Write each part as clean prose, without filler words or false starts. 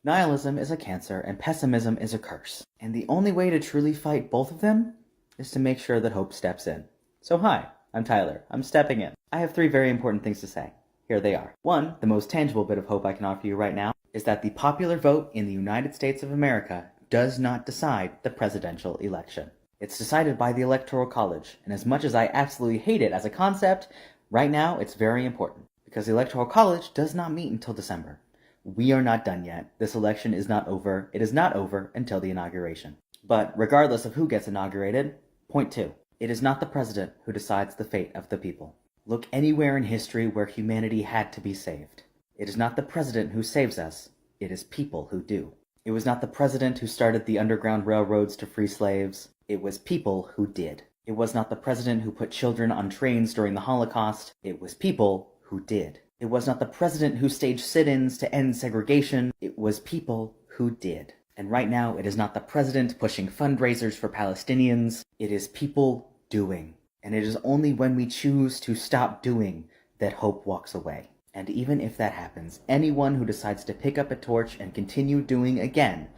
Nihilism is a cancer and pessimism is a curse. And the only way to truly fight both of them is to make sure that hope steps in. So hi, I'm Tyler. I'm stepping in. I have 3 very important things to say. Here they are. 1, the most tangible bit of hope I can offer you right now is that the popular vote in the United States of America does not decide the presidential election. It's decided by the Electoral College, and as much as I absolutely hate it as a concept, right now it's very important, because the Electoral College does not meet until December. We are not done yet. This election is not over. It is not over until the inauguration. But regardless of who gets inaugurated, point 2, it is not the president who decides the fate of the people. Look anywhere in history where humanity had to be saved. It is not the president who saves us. It is people who do. It was not the president who started the Underground Railroads to free slaves. It was people who did. It was not the president who put children on trains during the Holocaust. It was people who did. It was not the president who staged sit-ins to end segregation. It was people who did. And right now, it is not the president pushing fundraisers for Palestinians. It is people doing. And it is only when we choose to stop doing that hope walks away. And even if that happens, anyone who decides to pick up a torch and continue doing again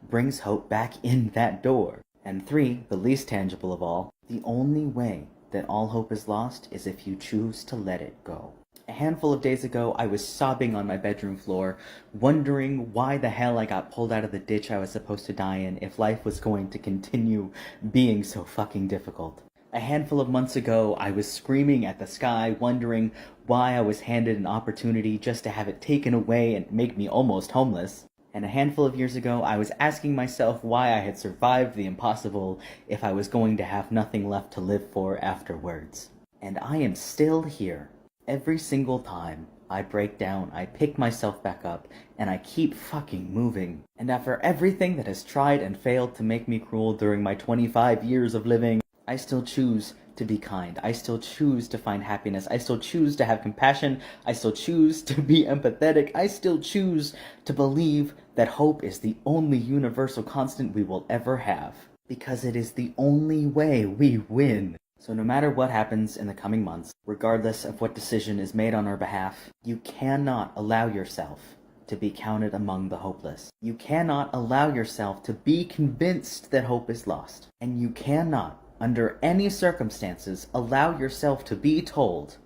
brings hope back in that door. And 3, the least tangible of all, the only way that all hope is lost is if you choose to let it go. A handful of days ago, I was sobbing on my bedroom floor, wondering why the hell I got pulled out of the ditch I was supposed to die in if life was going to continue being so fucking difficult. A handful of months ago, I was screaming at the sky, wondering why I was handed an opportunity just to have it taken away and make me almost homeless. And a handful of years ago, I was asking myself why I had survived the impossible if I was going to have nothing left to live for afterwards. And I am still here. Every single time I break down, I pick myself back up, and I keep fucking moving. And after everything that has tried and failed to make me cruel during my 25 years of living, I still choose to be kind. I still choose to find happiness. I still choose to have compassion. I still choose to be empathetic. I still choose to believe that hope is the only universal constant we will ever have. Because it is the only way we win. So no matter what happens in the coming months, regardless of what decision is made on our behalf, you cannot allow yourself to be counted among the hopeless. You cannot allow yourself to be convinced that hope is lost. And you cannot, under any circumstances, allow yourself to be told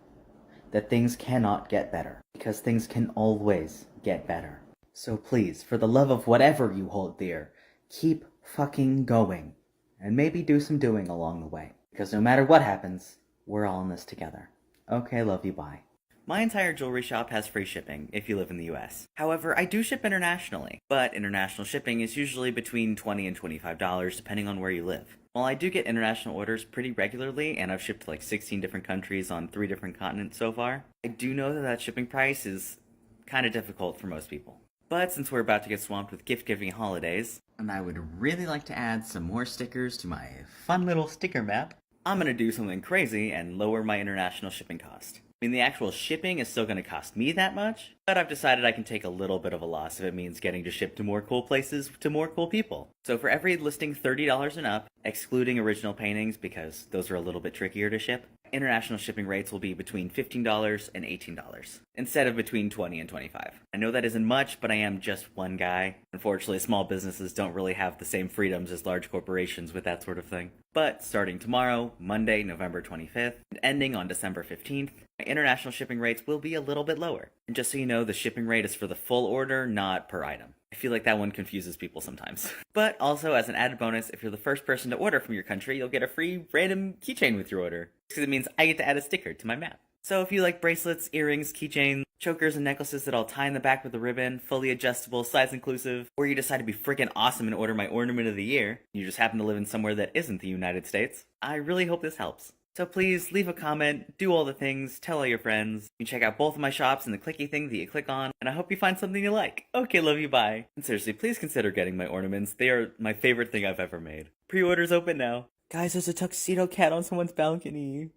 that things cannot get better. Because things can always get better. So please, for the love of whatever you hold dear, keep fucking going. And maybe do some doing along the way. Because no matter what happens, we're all in this together. Okay, love you, bye. My entire jewelry shop has free shipping if you live in the US. However, I do ship internationally, but international shipping is usually between $20 and $25 depending on where you live. While I do get international orders pretty regularly, and I've shipped to like 16 different countries on 3 different continents so far, I do know that shipping price is kind of difficult for most people. But since we're about to get swamped with gift-giving holidays, and I would really like to add some more stickers to my fun little sticker map, I'm gonna do something crazy and lower my international shipping cost. I mean, the actual shipping is still gonna cost me that much, but I've decided I can take a little bit of a loss if it means getting to ship to more cool places to more cool people. So for every listing $30 and up, excluding original paintings because those are a little bit trickier to ship, international shipping rates will be between $15 and $18, instead of between $20 and $25. I know that isn't much, but I am just one guy. Unfortunately, small businesses don't really have the same freedoms as large corporations with that sort of thing. But starting tomorrow, Monday, November 25th, and ending on December 15th, my international shipping rates will be a little bit lower. And just so you know, the shipping rate is for the full order, not per item. I feel like that one confuses people sometimes. But also, as an added bonus, if you're the first person to order from your country, you'll get a free random keychain with your order. Because it means I get to add a sticker to my map. So if you like bracelets, earrings, keychains, chokers, and necklaces that I'll tie in the back with a ribbon, fully adjustable, size inclusive, or you decide to be freaking awesome and order my ornament of the year, you just happen to live in somewhere that isn't the United States, I really hope this helps. So please leave a comment, do all the things, tell all your friends. You can check out both of my shops and the clicky thing that you click on, and I hope you find something you like. Okay, love you, bye. And seriously, please consider getting my ornaments. They are my favorite thing I've ever made. Pre-orders open now. Guys, there's a tuxedo cat on someone's balcony.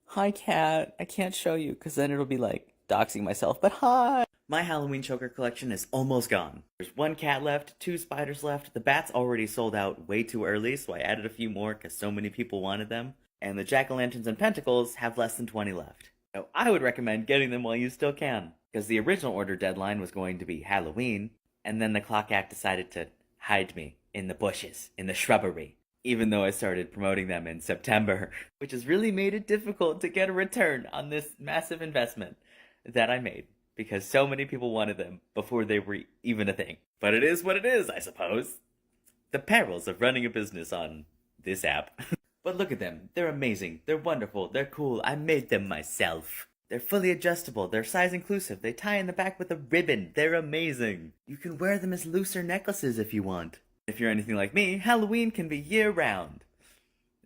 Hi, cat. I can't show you, because then it'll be like doxing myself, but hi! My Halloween choker collection is almost gone. There's 1 cat left, 2 spiders left. The bats already sold out way too early, so I added a few more because so many people wanted them. And the jack-o'-lanterns and pentacles have less than 20 left. So I would recommend getting them while you still can, because the original order deadline was going to be Halloween, And then the clock act decided to hide me in the bushes, in the shrubbery, even though I started promoting them in September, which has really made it difficult to get a return on this massive investment that I made because so many people wanted them before they were even a thing. But it is what it is, I suppose. The perils of running a business on this app. But look at them. They're amazing. They're wonderful. They're cool. I made them myself. They're fully adjustable. They're size inclusive. They tie in the back with a ribbon. They're amazing. You can wear them as looser necklaces if you want. If you're anything like me, Halloween can be year-round.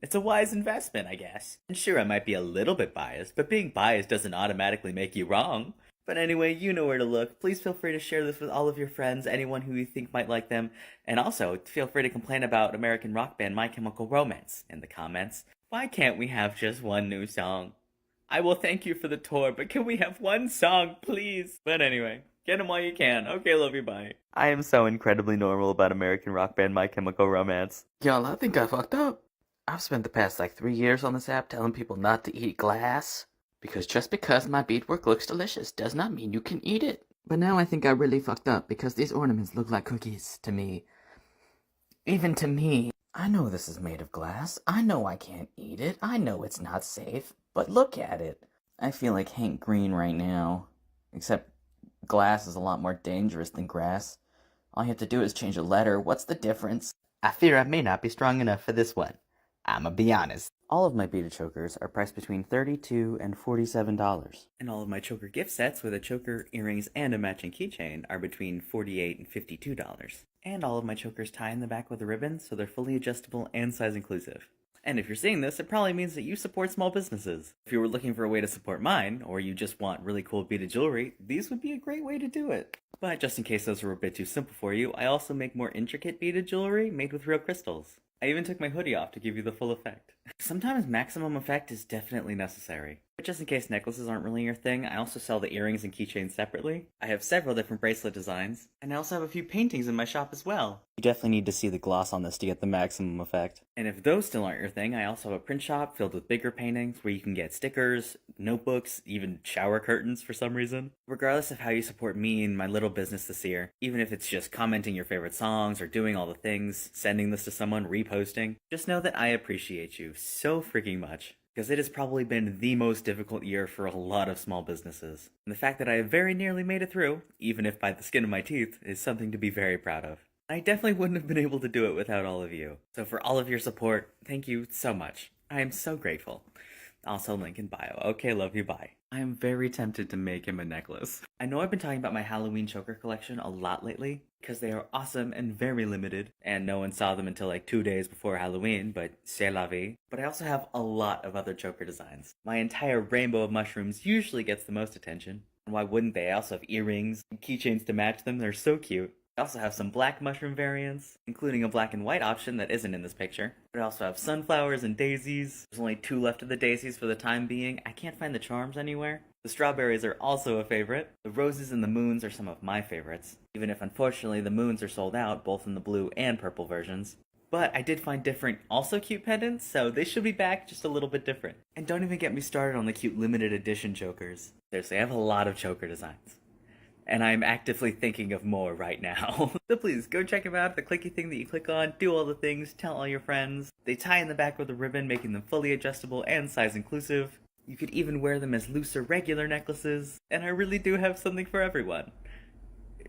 It's a wise investment, I guess. And sure, I might be a little bit biased, but being biased doesn't automatically make you wrong. But anyway, you know where to look. Please feel free to share this with all of your friends, anyone who you think might like them. And also, feel free to complain about American rock band My Chemical Romance in the comments. Why can't we have just one new song? I will thank you for the tour, but can we have one song, please? But anyway, get them while you can. Okay, love you, bye. I am so incredibly normal about American rock band My Chemical Romance. Y'all, I think I fucked up. I've spent the past 3 years on this app telling people not to eat glass. Because just because my beadwork looks delicious does not mean you can eat it. But now I think I really fucked up because these ornaments look like cookies to me. Even to me. I know this is made of glass. I know I can't eat it. I know it's not safe. But look at it. I feel like Hank Green right now. Except glass is a lot more dangerous than grass. All you have to do is change a letter. What's the difference? I fear I may not be strong enough for this one. I'ma be honest. All of my beaded chokers are priced between $32 and $47. And all of my choker gift sets with a choker, earrings, and a matching keychain are between $48 and $52. And all of my chokers tie in the back with a ribbon, so they're fully adjustable and size inclusive. And if you're seeing this, it probably means that you support small businesses. If you were looking for a way to support mine, or you just want really cool beaded jewelry, these would be a great way to do it. But just in case those were a bit too simple for you, I also make more intricate beaded jewelry made with real crystals. I even took my hoodie off to give you the full effect. Sometimes maximum effect is definitely necessary. But just in case necklaces aren't really your thing, I also sell the earrings and keychains separately. I have several different bracelet designs, and I also have a few paintings in my shop as well. You definitely need to see the gloss on this to get the maximum effect. And if those still aren't your thing, I also have a print shop filled with bigger paintings where you can get stickers, notebooks, even shower curtains for some reason. Regardless of how you support me and my little business this year, even if it's just commenting your favorite songs or doing all the things, sending this to someone, reposting, just know that I appreciate you so freaking much. Because it has probably been the most difficult year for a lot of small businesses. And the fact that I have very nearly made it through, even if by the skin of my teeth, is something to be very proud of. I definitely wouldn't have been able to do it without all of you. So for all of your support, thank you so much. I am so grateful. Also link in bio. Okay, love you, bye. I am very tempted to make him a necklace. I know I've been talking about my Halloween choker collection a lot lately, because they are awesome and very limited, and no one saw them until 2 days before Halloween, but c'est la vie. But I also have a lot of other choker designs. My entire rainbow of mushrooms usually gets the most attention. And why wouldn't they? I also have earrings and keychains to match them, they're so cute. I also have some black mushroom variants, including a black and white option that isn't in this picture. But I also have sunflowers and daisies. There's only 2 left of the daisies for the time being. I can't find the charms anywhere. The strawberries are also a favorite. The roses and the moons are some of my favorites, even if unfortunately the moons are sold out, both in the blue and purple versions. But I did find different, also cute pendants, so they should be back, just a little bit different. And don't even get me started on the cute limited edition chokers. Seriously, I have a lot of choker designs. And I'm actively thinking of more right now. So please, go check them out, the clicky thing that you click on, do all the things, tell all your friends. They tie in the back with a ribbon, making them fully adjustable and size inclusive. You could even wear them as looser regular necklaces, and I really do have something for everyone.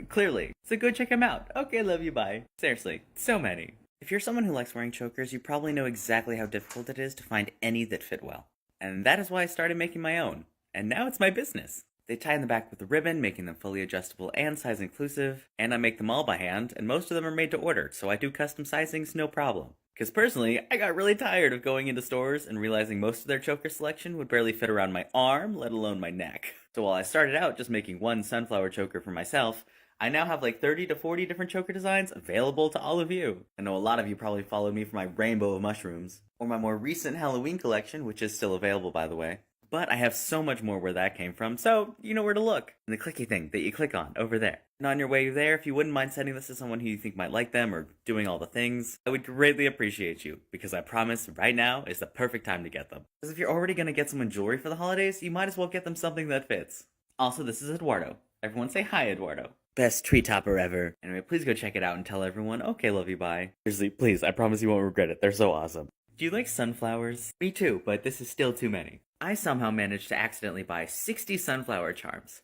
Clearly. So go check them out. Okay, love you, bye. Seriously, so many. If you're someone who likes wearing chokers, you probably know exactly how difficult it is to find any that fit well. And that is why I started making my own. And now it's my business. They tie in the back with a ribbon, making them fully adjustable and size inclusive, and I make them all by hand, and most of them are made to order, so I do custom sizings no problem. Because personally, I got really tired of going into stores and realizing most of their choker selection would barely fit around my arm, let alone my neck. So while I started out just making one sunflower choker for myself, I now have 30 to 40 different choker designs available to all of you. I know a lot of you probably followed me for my rainbow of mushrooms, or my more recent Halloween collection, which is still available by the way. But I have so much more where that came from, so you know where to look. And the clicky thing that you click on over there. And on your way there, if you wouldn't mind sending this to someone who you think might like them or doing all the things, I would greatly appreciate you, because I promise right now is the perfect time to get them. Because if you're already going to get someone jewelry for the holidays, you might as well get them something that fits. Also, this is Eduardo. Everyone say hi, Eduardo. Best tree topper ever. Anyway, please go check it out and tell everyone, okay, love you, bye. Seriously, please, I promise you won't regret it. They're so awesome. Do you like sunflowers? Me too, but this is still too many. I somehow managed to accidentally buy 60 sunflower charms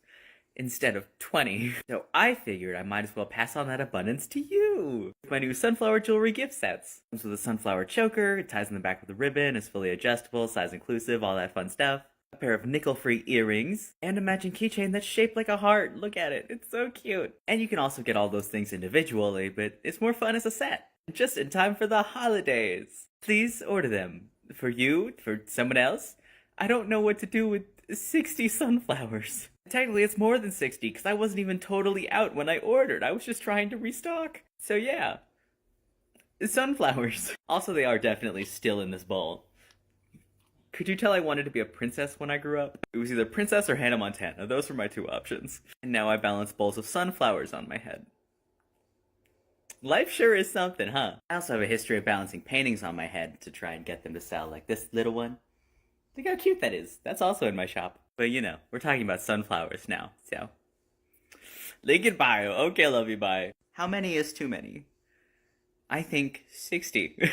instead of 20. So I figured I might as well pass on that abundance to you with my new sunflower jewelry gift sets. Comes with a sunflower choker, it ties in the back with a ribbon, is fully adjustable, size inclusive, all that fun stuff. A pair of nickel-free earrings, and a matching keychain that's shaped like a heart. Look at it, it's so cute. And you can also get all those things individually, but it's more fun as a set. Just in time for the holidays. Please order them. For you, for someone else. I don't know what to do with 60 sunflowers. Technically, it's more than 60, because I wasn't even totally out when I ordered. I was just trying to restock. So yeah. Sunflowers. Also, they are definitely still in this bowl. Could you tell I wanted to be a princess when I grew up? It was either princess or Hannah Montana. Those were my two options. And now I balance bowls of sunflowers on my head. Life sure is something, huh? I also have a history of balancing paintings on my head to try and get them to sell, like this little one. Look how cute that is. That's also in my shop. But you know, we're talking about sunflowers now, so. Link in bio. Okay, love you, bye. How many is too many? I think 60.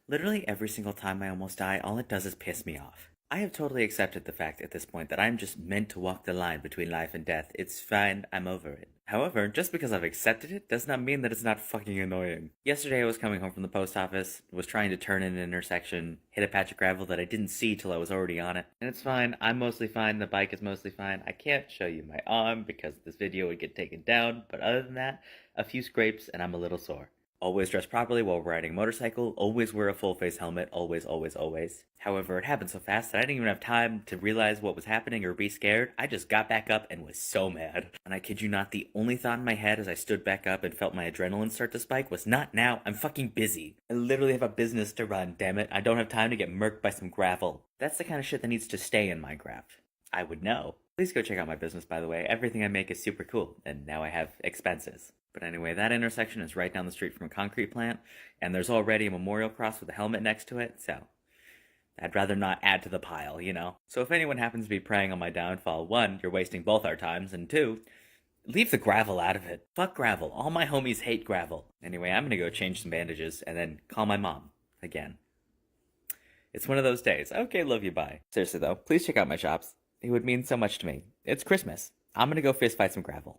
Literally every single time I almost die, all it does is piss me off. I have totally accepted the fact at this point that I'm just meant to walk the line between life and death. It's fine, I'm over it. However, just because I've accepted it does not mean that it's not fucking annoying. Yesterday I was coming home from the post office, was trying to turn in an intersection, hit a patch of gravel that I didn't see till I was already on it. And it's fine, I'm mostly fine, the bike is mostly fine. I can't show you my arm because this video would get taken down, but other than that, a few scrapes and I'm a little sore. Always dress properly while riding a motorcycle, always wear a full-face helmet, always, always, always. However, it happened so fast that I didn't even have time to realize what was happening or be scared. I just got back up and was so mad. And I kid you not, the only thought in my head as I stood back up and felt my adrenaline start to spike was, not now, I'm fucking busy. I literally have a business to run, damn it. I don't have time to get murked by some gravel. That's the kind of shit that needs to stay in Minecraft. I would know. Please go check out my business, by the way. Everything I make is super cool, and now I have expenses. But anyway, that intersection is right down the street from a concrete plant, and there's already a memorial cross with a helmet next to it, so I'd rather not add to the pile, you know? So if anyone happens to be preying on my downfall, 1, you're wasting both our times, and 2, leave the gravel out of it. Fuck gravel. All my homies hate gravel. Anyway, I'm gonna go change some bandages, and then call my mom. Again. It's one of those days. Okay, love you, bye. Seriously though, please check out my shops. It would mean so much to me. It's Christmas. I'm gonna go fist fight some gravel.